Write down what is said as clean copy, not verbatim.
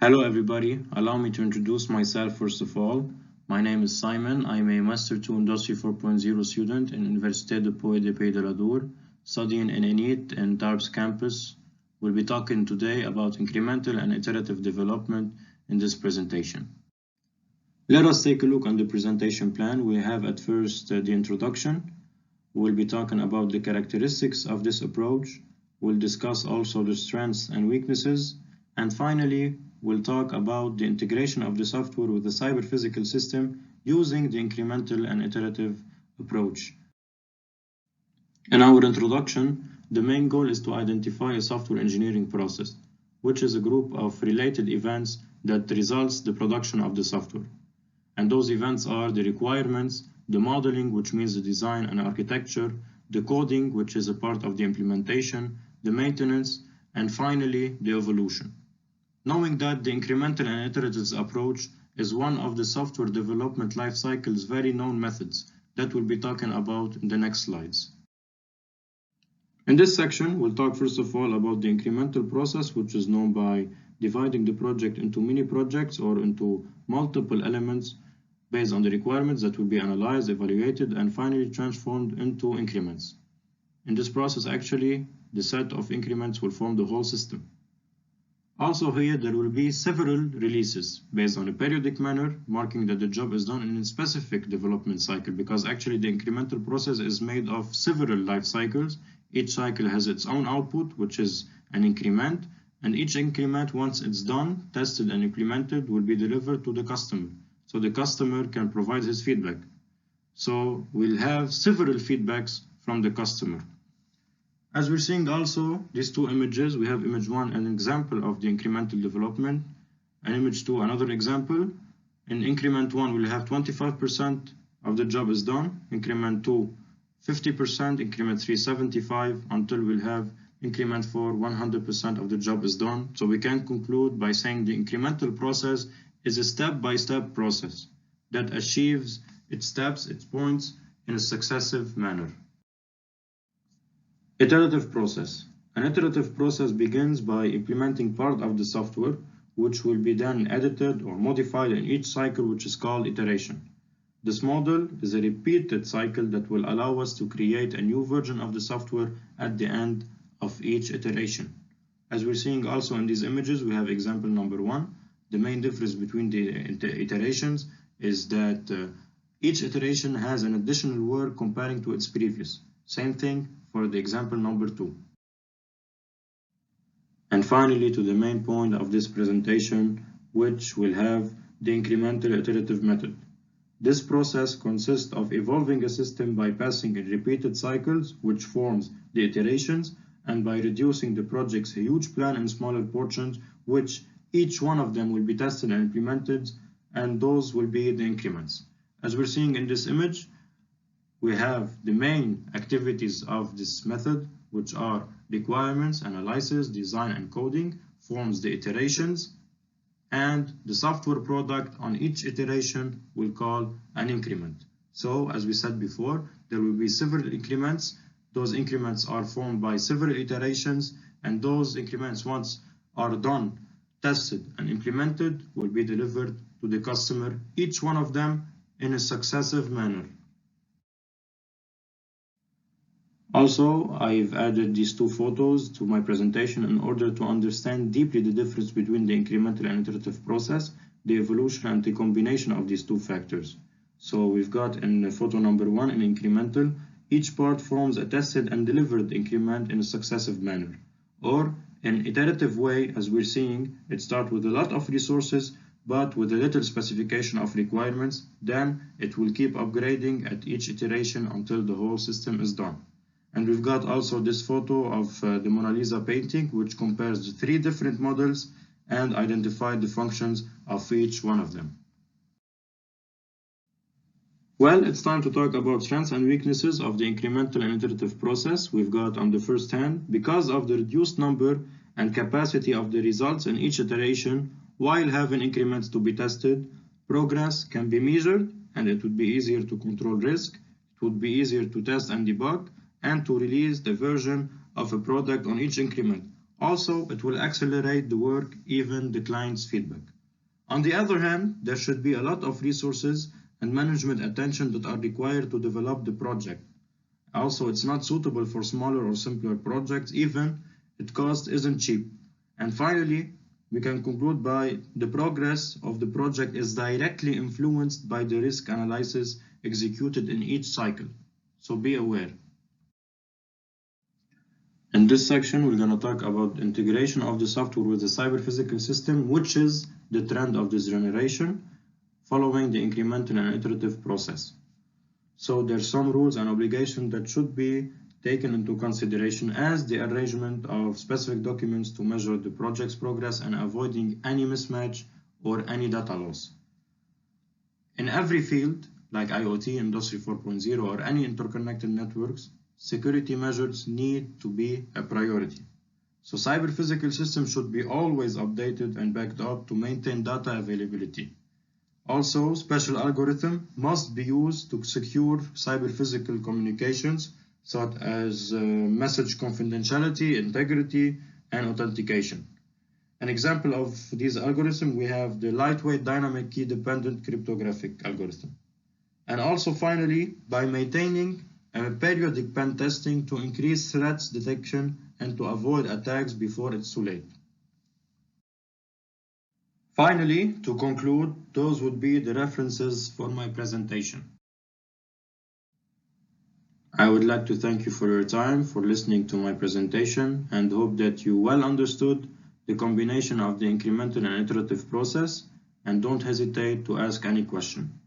Hello everybody, allow me to introduce myself first of all. My name is Simon. I'm a Master 2 Industry 4.0 student in Université de Pau et de Pays de la Dour, studying in ENIT and Tarbes campus. We'll be talking today about incremental and iterative development in this presentation. Let us take a look on the presentation plan. We have at first the introduction. We'll be talking about the characteristics of this approach. We'll discuss also the strengths and weaknesses. And finally, we'll talk about the integration of the software with the cyber-physical system using the incremental and iterative approach. In our introduction, the main goal is to identify a software engineering process, which is a group of related events that results the production of the software. And those events are the requirements, the modeling, which means the design and architecture, the coding, which is a part of the implementation, the maintenance, and finally, the evolution. Knowing that the incremental and iterative approach is one of the software development lifecycle's very known methods that we'll be talking about in the next slides. In this section, we'll talk first of all about the incremental process, which is known by dividing the project into mini projects or into multiple elements based on the requirements that will be analyzed, evaluated, and finally transformed into increments. In this process, actually, the set of increments will form the whole system. Also here, there will be several releases based on a periodic manner, marking that the job is done in a specific development cycle, because actually the incremental process is made of several life cycles. Each cycle has its own output, which is an increment, and each increment, once it's done, tested and implemented, will be delivered to the customer. So the customer can provide his feedback. So we'll have several feedbacks from the customer. As we're seeing also, these two images, we have image 1 an example of the incremental development, and image 2 another example. In increment 1, we'll have 25% of the job is done, increment 2, 50%, increment 3, 75%, until we'll have increment 4, 100% of the job is done. So we can conclude by saying the incremental process is a step-by-step process that achieves its steps, its points, in a successive manner. Iterative process. An iterative process begins by implementing part of the software, which will be then edited or modified in each cycle, which is called iteration. This model is a repeated cycle that will allow us to create a new version of the software at the end of each iteration. As we're seeing also in these images, we have example number 1. The main difference between the iterations is that each iteration has an additional work comparing to its previous. Same thing for the example number 2. And finally, to the main point of this presentation, which will have the incremental iterative method. This process consists of evolving a system by passing in repeated cycles, which forms the iterations, and by reducing the project's huge plan in smaller portions, which each one of them will be tested and implemented, and those will be the increments. As we're seeing in this image, we have the main activities of this method, which are requirements, analysis, design, and coding, forms the iterations, and the software product on each iteration will call an increment. So, as we said before, there will be several increments. Those increments are formed by several iterations, and those increments, once are done, tested, and implemented, will be delivered to the customer, each one of them in a successive manner. Also, I've added these two photos to my presentation in order to understand deeply the difference between the incremental and iterative process, the evolution, and the combination of these two factors. So we've got in photo number 1 in incremental, each part forms a tested and delivered increment in a successive manner. Or in iterative way, as we're seeing, it starts with a lot of resources, but with a little specification of requirements. Then it will keep upgrading at each iteration until the whole system is done. And we've got also this photo of the Mona Lisa painting, which compares the 3 different models and identified the functions of each one of them. Well, it's time to talk about strengths and weaknesses of the incremental and iterative process. We've got on the first hand, because of the reduced number and capacity of the results in each iteration, while having increments to be tested, progress can be measured, and it would be easier to control risk. It would be easier to test and debug, and to release the version of a product on each increment, Also, it will accelerate the work, even the client's feedback. On the other hand, there should be a lot of resources and management attention that are required to develop the project. Also, it's not suitable for smaller or simpler projects, even its cost isn't cheap. And finally, we can conclude by the progress of the project is directly influenced by the risk analysis executed in each cycle. So be aware. In this section, we're going to talk about integration of the software with the cyber-physical system, which is the trend of this generation, following the incremental and iterative process. So there's some rules and obligations that should be taken into consideration as the arrangement of specific documents to measure the project's progress and avoiding any mismatch or any data loss. In every field, like IoT, Industry 4.0, or any interconnected networks, security measures need to be a priority. So cyber-physical systems should be always updated and backed up to maintain data availability. Also, special algorithm must be used to secure cyber-physical communications, such as message confidentiality, integrity, and authentication. An example of these algorithms, we have the lightweight dynamic key-dependent cryptographic algorithm. And also, finally, by maintaining periodic pen testing to increase threats detection and to avoid attacks before it's too late. Finally, to conclude, those would be the references for my presentation. I would like to thank you for your time, for listening to my presentation, and hope that you well understood the combination of the incremental and iterative process, and don't hesitate to ask any question.